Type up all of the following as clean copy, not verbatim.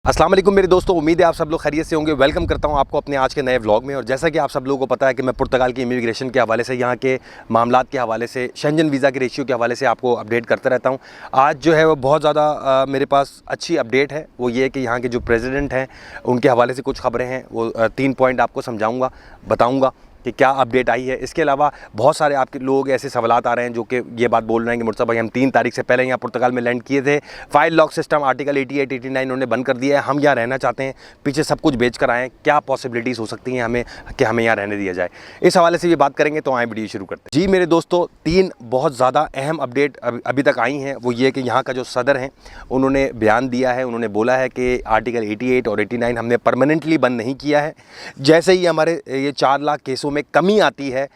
अस्सलाम वालेकुम मेरे दोस्तों, उम्मीद है आप सब लोग खैरियत से होंगे। वेलकम करता हूं आपको अपने आज के नए व्लॉग में। और जैसा कि आप सब लोगों को पता है कि मैं पुर्तगाल की इमिग्रेशन के हवाले से, यहाँ के मामलात के हवाले से, शेंजन वीज़ा के रेशियो के हवाले से आपको अपडेट करता रहता हूं। आज जो है वो बहुत ज़्यादा मेरे पास अच्छी अपडेट है। वो ये कि यहाँ के जो प्रेसिडेंट हैं उनके हवाले से कुछ खबरें हैं। वो 3 पॉइंट आपको समझाऊँगा, बताऊँगा कि क्या अपडेट आई है। इसके अलावा बहुत सारे आपके लोग ऐसे सवालात आ रहे हैं जो कि ये बात बोल रहे हैं कि मुर्तज़ा भाई हम 3 तारीख से पहले यहाँ पुर्तगाल में लैंड किए थे, फाइल लॉक सिस्टम आर्टिकल 88 89 उन्होंने बंद कर दिया है, हम यहाँ रहना चाहते हैं, पीछे सब कुछ बेच कर आएँ, क्या पॉसिबिलिटीज़ हो सकती हैं हमें कि हमें यहाँ रहने दिया जाए। इस हवाले से ये बात करेंगे, तो आए वीडियो शुरू करते हैं। जी मेरे दोस्तों, 3 बहुत ज़्यादा अहम अपडेट अभी तक आई हैं। वो ये कि यहाँ का जो सदर हैं उन्होंने बयान दिया है, उन्होंने बोला है कि आर्टिकल 88 और 89 हमने परमानेंटली बंद नहीं किया है। जैसे ही हमारे ये 4 लाख केसों में कमी आती है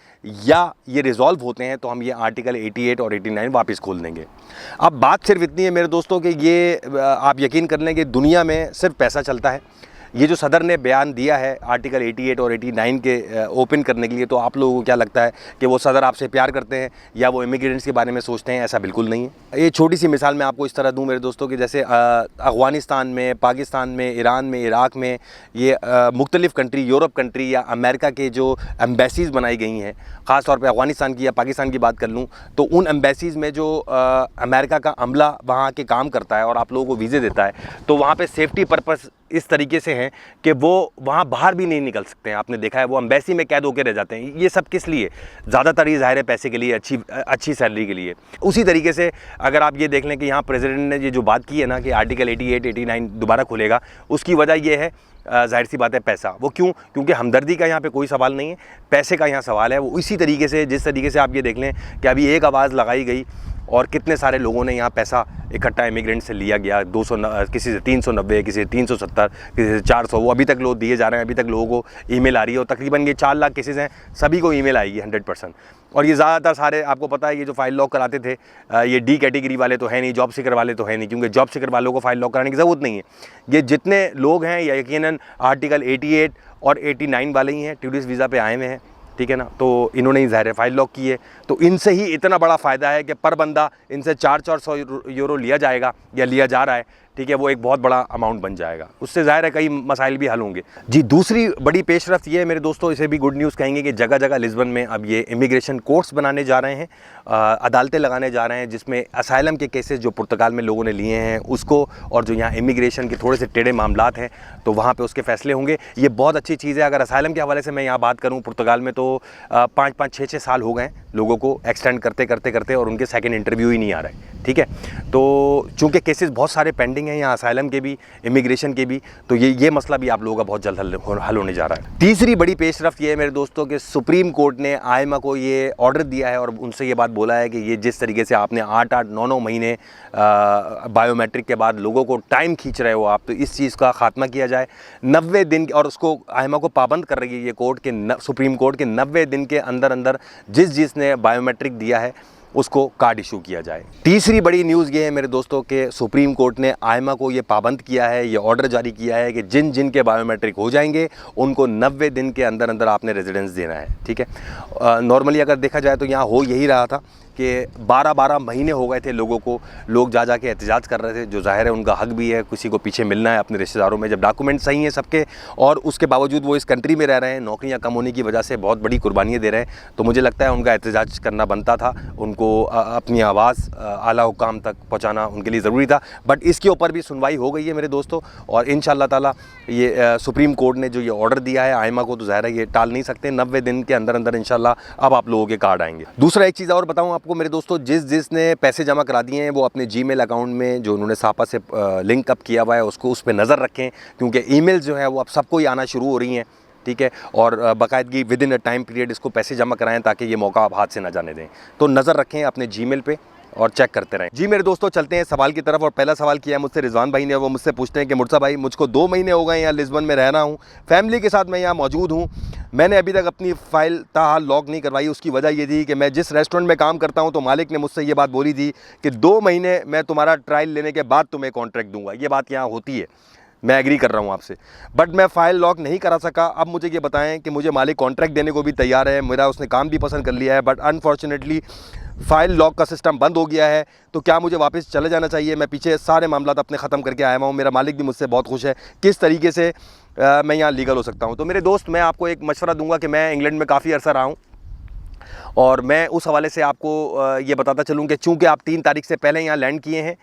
या ये रिजॉल्व होते हैं तो हम ये आर्टिकल 88 और 89 वापस खोल देंगे। अब बात सिर्फ इतनी है मेरे दोस्तों कि ये आप यकीन कर लें कि दुनिया में सिर्फ पैसा चलता है। ये जो सदर ने बयान दिया है आर्टिकल 88 और 89 के ओपन करने के लिए, तो आप लोगों को क्या लगता है कि वो सदर आपसे प्यार करते हैं या वो इमिग्रेंट्स के बारे में सोचते हैं? ऐसा बिल्कुल नहीं है। ये छोटी सी मिसाल मैं आपको इस तरह दूं मेरे दोस्तों कि जैसे अफ़गानिस्तान में, पाकिस्तान में, ईरान में, इराक़ में, ये मुख्तलिफ़ कंट्री, यूरोप कंट्री या अमेरिका के जो एम्बेसीज़ बनाई गई हैं, ख़ास तौर पे अफ़गानिस्तान की या पाकिस्तान की बात कर लूँ तो उन एम्बेसीज़ में जो अमेरिका का अमला वहाँ के काम करता है और आप लोगों को वीज़े देता है, तो वहाँ पे सेफ्टी पर्पस इस तरीके से हैं कि वो वहाँ बाहर भी नहीं निकल सकते हैं। आपने देखा है वो एम्बेसी में कैद होकर रह जाते हैं। ये सब किस लिए? ज़्यादातर ये ज़ाहिर है पैसे के लिए, अच्छी सैलरी के लिए। उसी तरीके से अगर आप ये देख लें कि यहाँ प्रेसिडेंट ने ये जो बात की है ना कि आर्टिकल 88 89 दोबारा खुलेगा, उसकी वजह ये है ज़ाहिर सी बात है पैसा। वो क्यों? क्योंकि हमदर्दी का यहाँ पे कोई सवाल नहीं है, पैसे का यहाँ सवाल है। वो इसी तरीके से, जिस तरीके से आप ये देख लें कि अभी एक आवाज़ लगाई गई और कितने सारे लोगों ने यहाँ पैसा इकट्ठा इमिग्रेंट से लिया गया, 200 किसी से 390, किसी से 370, किसी से 400, वो अभी तक लोग दिए जा रहे हैं। अभी तक लोगों को ईमेल आ रही है और तकरीबन ये 4 लाख केसेस हैं, सभी को ईमेल आएगी 100%। और ये ज़्यादातर सारे, आपको पता है ये जो फाइल लॉक कराते थे ये डी कैटेगरी वाले तो है नहीं, जॉब सीकर वाले तो है नहीं, क्योंकि जॉब सीकर वालों को फाइल लॉक कराने की ज़रूरत नहीं है। ये जितने लोग हैं या यकीनन आर्टिकल 88 और 89 वाले ही हैं, टूरिस्ट वीज़ा पे आए हुए हैं, ठीक है ना, तो इन्होंने ही ज़ाहिर फाइल लॉक की है। तो इनसे ही इतना बड़ा फ़ायदा है कि पर बंदा इनसे 400 यूरो लिया जाएगा या लिया जा रहा है, ठीक है, वो एक बहुत बड़ा अमाउंट बन जाएगा। उससे ज़ाहिर है कई मसाइल भी हल होंगे। जी दूसरी बड़ी पेशरफ्त ये है मेरे दोस्तों, इसे भी गुड न्यूज़ कहेंगे कि जगह जगह लिस्बन में अब ये इमिग्रेशन कोर्ट्स बनाने जा रहे हैं, अदालतें लगाने जा रहे हैं, जिसमें असाइलम के केसेस जो पुर्तगाल में लोगों ने लिए हैं उसको, और जो यहाँ इमिग्रेशन के थोड़े से टेढ़े मामलात हैं तो वहाँ पर उसके फैसले होंगे। ये बहुत अच्छी चीज़ है। अगर असाइलम के हवाले से मैं यहाँ बात करूँ, पुर्तगाल में तो 5-5 6-6 साल हो गए लोगों को एक्सटेंड करते और उनके सेकंड इंटरव्यू ही नहीं आ रहे, ठीक है। तो चूँकि केसेस बहुत सारे पेंडिंग हैं यहाँ असाइलम के भी, इमिग्रेशन के भी, तो ये मसला भी आप लोगों का बहुत जल्द हल होने जा रहा है। तीसरी बड़ी पेशरफ्त ये है मेरे दोस्तों कि सुप्रीम कोर्ट ने आईएमए को ये ऑर्डर दिया है और उनसे ये बात बोला है कि ये जिस तरीके से आपने 8-8 9-9 महीने बायोमेट्रिक के बाद लोगों को टाइम खींच रहे हो आप, तो इस चीज़ का खात्मा किया जाए 90 दिन। और उसको आईएमए को पाबंद कर रही है ये कोर्ट के, सुप्रीम कोर्ट के 90 दिन के अंदर जिसने बायोमेट्रिक दिया है उसको कार्ड इशू किया जाए। तीसरी बड़ी न्यूज़ ये है मेरे दोस्तों के सुप्रीम कोर्ट ने आईएमए को ये पाबंद किया है, ये ऑर्डर जारी किया है कि जिन के बायोमेट्रिक हो जाएंगे उनको 90 दिन के अंदर आपने रेजिडेंस देना है, ठीक है। नॉर्मली अगर देखा जाए तो यहाँ हो यही रहा था कि 12-12 महीने हो गए थे लोगों को, लोग जा के एहतजाज कर रहे थे, जो ज़ाहिर है उनका हक भी है, किसी को पीछे मिलना है अपने रिश्तेदारों में, जब डॉक्यूमेंट सही हैं सबके और उसके बावजूद वो इस कंट्री में रह रहे हैं, नौकरियां कम होने की वजह से बहुत बड़ी कुर्बानियाँ दे रहे हैं, तो मुझे लगता है उनका एहतजाज करना बनता था, उनको अपनी आवाज़ आला हुकाम तक पहुँचाना उनके लिए ज़रूरी था। बट इसके ऊपर भी सुनवाई हो गई है मेरे दोस्तों, और इंशाअल्लाह ताला ये सुप्रीम कोर्ट ने जो ये ऑर्डर दिया है आईएमए को, तो ज़ाहिर है ये टाल नहीं सकते। 90 दिन के अंदर इंशाअल्लाह अब आप लोगों के कार्ड आएंगे। दूसरा एक चीज़ और बताऊँ आपको मेरे दोस्तों, जिसने पैसे जमा करा दिए हैं वो अपने जीमेल अकाउंट में जो उन्होंने सापा से लिंक अप किया हुआ है उसको, उस पर नज़र रखें, क्योंकि ईमेल जो है वो अब सबको ही आना शुरू हो रही हैं, ठीक है। और बाकायदगी within a time period इसको पैसे जमा कराएं ताकि ये मौका आप हाथ से ना जाने दें। तो नज़र रखें अपने जीमेल पे और चेक करते रहें। जी मेरे दोस्तों, चलते हैं सवाल की तरफ। और पहला सवाल किया मुझसे रिजवान भाई ने, वो मुझसे पूछते हैं कि मुर्तज़ा भाई मुझको 2 महीने हो गए यहाँ लिस्बन में रहना हूँ, फैमिली के साथ मैं यहाँ मौजूद हूँ, मैंने अभी तक अपनी फ़ाइल ताहाल लॉक नहीं करवाई। उसकी वजह ये थी कि मैं जिस रेस्टोरेंट में काम करता हूँ तो मालिक ने मुझसे ये बात बोली थी कि 2 महीने मैं तुम्हारा ट्रायल लेने के बाद तुम्हें कॉन्ट्रैक्ट दूंगा। ये बात यहाँ होती है, मैं एग्री कर रहा हूँ आपसे, बट मैं फ़ाइल लॉक नहीं करा सका। अब मुझे ये बताएं कि मुझे मालिक कॉन्ट्रैक्ट देने को भी तैयार है, मेरा उसने काम भी पसंद कर लिया है, बट अनफॉर्चुनेटली फ़ाइल लॉक का सिस्टम बंद हो गया है, तो क्या मुझे वापस चले जाना चाहिए? मैं पीछे सारे मामलात अपने ख़त्म करके आया हूँ, मेरा मालिक भी मुझसे बहुत खुश है। किस तरीके से मैं यहाँ लीगल हो सकता हूँ? तो मेरे दोस्त, मैं आपको एक मशवरा दूंगा कि मैं इंग्लैंड में काफ़ी अर्सा रहा हूँ, और मैं उस हवाले से आपको ये बताता चलूँ कि चूँकि आप 3 तारीख से पहले यहाँ लैंड किए हैं,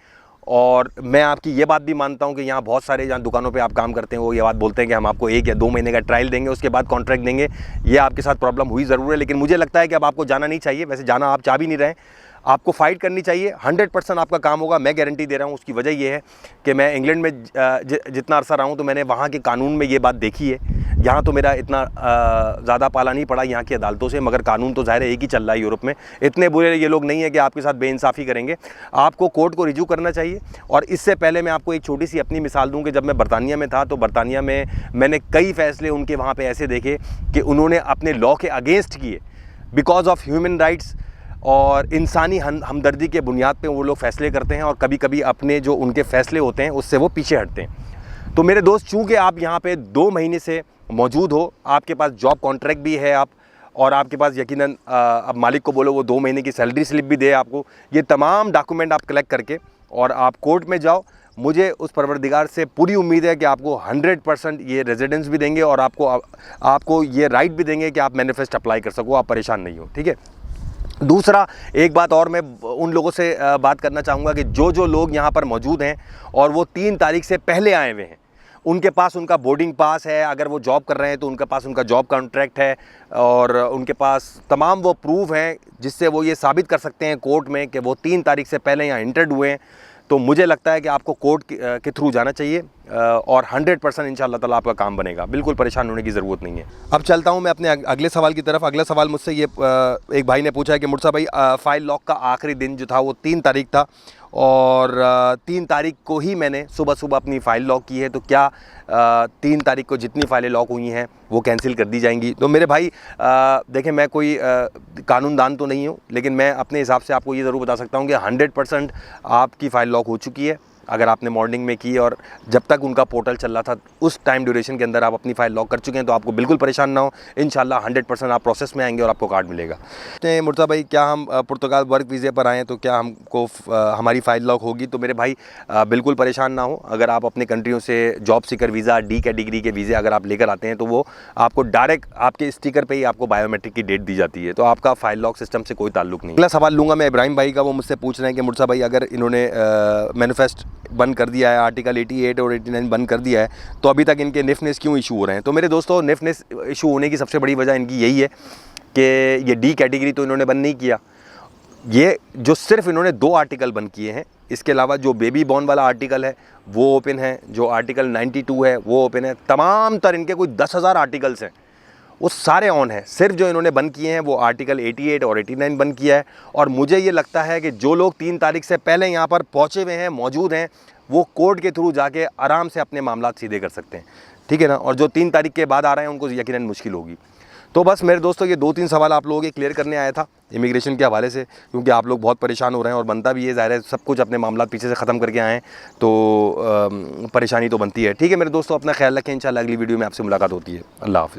और मैं आपकी ये बात भी मानता हूँ कि यहाँ बहुत सारे जहाँ दुकानों पे आप काम करते हैं वो ये बात बोलते हैं कि हम आपको 1 या 2 महीने का ट्रायल देंगे, उसके बाद कॉन्ट्रैक्ट देंगे। ये आपके साथ प्रॉब्लम हुई ज़रूर है, लेकिन मुझे लगता है कि अब आपको जाना नहीं चाहिए। वैसे जाना आप चाह भी नहीं रहे, आपको फ़ाइट करनी चाहिए। 100% आपका काम होगा, मैं गारंटी दे रहा हूँ। उसकी वजह ये है कि मैं इंग्लैंड में जितना अरसा रहा हूँ, तो मैंने वहाँ के कानून में ये बात देखी है। यहाँ तो मेरा इतना ज़्यादा पाला नहीं पड़ा यहाँ की अदालतों से, मगर कानून तो ज़ाहिर है एक ही चल रहा है यूरोप में। इतने बुरे ये लोग नहीं है कि आपके साथ बेइंसाफ़ी करेंगे। आपको कोर्ट को रिज्यू करना चाहिए। और इससे पहले मैं आपको एक छोटी सी अपनी मिसाल दूँ कि जब मैं बरतानिया में था, तो बरतानिया में मैंने कई फ़ैसले उनके वहाँ पर ऐसे देखे कि उन्होंने अपने लॉ के अगेंस्ट किए, बिकॉज ऑफ ह्यूमन राइट्स और इंसानी हमदर्दी के बुनियाद पे वो लोग फ़ैसले करते हैं, और कभी कभी अपने जो उनके फ़ैसले होते हैं उससे वो पीछे हटते हैं। तो मेरे दोस्त, चूँकि आप यहाँ पे 2 महीने से मौजूद हो, आपके पास जॉब कॉन्ट्रैक्ट भी है आप, और आपके पास यकीनन अब मालिक को बोलो वो 2 महीने की सैलरी स्लिप भी दे आपको। ये तमाम डॉक्यूमेंट आप कलेक्ट करके और आप कोर्ट में जाओ। मुझे उस परवरदिगार से पूरी उम्मीद है कि आपको 100% ये रेजिडेंस भी देंगे, और आपको ये राइट भी देंगे कि आप मैनिफेस्ट अप्लाई कर सको, आप परेशान नहीं हो। ठीक है। दूसरा, एक बात और मैं उन लोगों से बात करना चाहूँगा कि जो लोग यहाँ पर मौजूद हैं और वो 3 तारीख से पहले आए हुए हैं, उनके पास उनका बोर्डिंग पास है, अगर वो जॉब कर रहे हैं तो उनके पास उनका जॉब कॉन्ट्रैक्ट है, और उनके पास तमाम वो प्रूफ हैं जिससे वो ये साबित कर सकते हैं कोर्ट में कि वो 3 तारीख से पहले यहाँ इंटर्ड हुए हैं। तो मुझे लगता है कि आपको कोर्ट के थ्रू जाना चाहिए, और 100% इंशाअल्लाह ताला आपका काम बनेगा। बिल्कुल परेशान होने की ज़रूरत नहीं है। अब चलता हूँ मैं अपने अगले सवाल की तरफ। अगला सवाल मुझसे ये एक भाई ने पूछा है कि मुर्सा भाई, फ़ाइल लॉक का आखिरी दिन जो था वो 3 तारीख था, और 3 तारीख को ही मैंने सुबह अपनी फ़ाइल लॉक की है, तो क्या 3 तारीख को जितनी फ़ाइलें लॉक हुई हैं वो कैंसिल कर दी जाएंगी? तो मेरे भाई, देखें, मैं कोई कानूनदान तो नहीं हूँ, लेकिन मैं अपने हिसाब से आपको ये ज़रूर बता सकता हूँ कि 100% आपकी फ़ाइल लॉक हो चुकी है। अगर आपने मॉर्निंग में की और जब तक उनका पोर्टल चल रहा था उस टाइम ड्यूरेशन के अंदर आप अपनी फ़ाइल लॉक कर चुके हैं, तो आपको बिल्कुल परेशान ना हो। इंशाल्लाह 100% आप प्रोसेस में आएंगे और आपको कार्ड मिलेगा। तो मुर्तज़ा भाई, क्या हम पुर्तगाल वर्क वीज़े पर आएँ तो क्या हमको हमारी फ़ाइल लॉक होगी? तो मेरे भाई, बिल्कुल परेशान ना हो। अगर आप अपने कंट्रियों से job seeker visa, D category के वीज़े अगर आप लेकर आते हैं, तो वो आपको डायरेक्ट आपके स्टिकर पर ही आपको बायोमेट्रिक की डेट दी जाती है, तो आपका फ़ाइल लॉक सिस्टम से कोई ताल्लुक नहीं। अगला सवाल लूँगा मैं इब्राहिम भाई का। वो मुझसे पूछ रहे हैं कि मुर्तज़ा भाई, अगर इन्होंने मैनिफेस्ट बंद कर दिया है, आर्टिकल 88 और 89 बंद कर दिया है, तो अभी तक इनके निफनेस क्यों इशू हो रहे हैं? तो मेरे दोस्तों, निफनेस इशू होने की सबसे बड़ी वजह इनकी यही है कि ये D कैटेगरी तो इन्होंने बंद नहीं किया, ये जो सिर्फ इन्होंने 2 आर्टिकल बंद किए हैं। इसके अलावा जो बेबी बॉर्न वाला आर्टिकल है वो ओपन है, जो आर्टिकल 92 है वो ओपन है, तमाम तर इनके कोई 10,000 आर्टिकल्स हैं, वो सारे ऑन हैं। सिर्फ जो इन्होंने बंद किए हैं वो आर्टिकल 88 और 89 बंद किया है। और मुझे ये लगता है कि जो लोग 3 तारीख से पहले यहाँ पर पहुँचे हुए हैं, मौजूद हैं, वो कोर्ट के थ्रू जाके आराम से अपने मामलात सीधे कर सकते हैं। ठीक है ना? और जो 3 तारीख के बाद आ रहे हैं उनको यकीनन मुश्किल होगी। तो बस मेरे दोस्तों, ये 2-3 सवाल आप लोगों के क्लियर करने आया था इमिग्रेशन के हवाले से, क्योंकि आप लोग बहुत परेशान हो रहे हैं, और बनता भी है, ज़ाहिर है, सब कुछ अपने मामला पीछे से ख़त्म करके आए हैं, तो परेशानी तो बनती है। ठीक है मेरे दोस्तों, अपना ख्याल रखें। इंशाल्लाह अगली वीडियो में आपसे मुलाकात होती है। अल्लाह हाफ़िज़।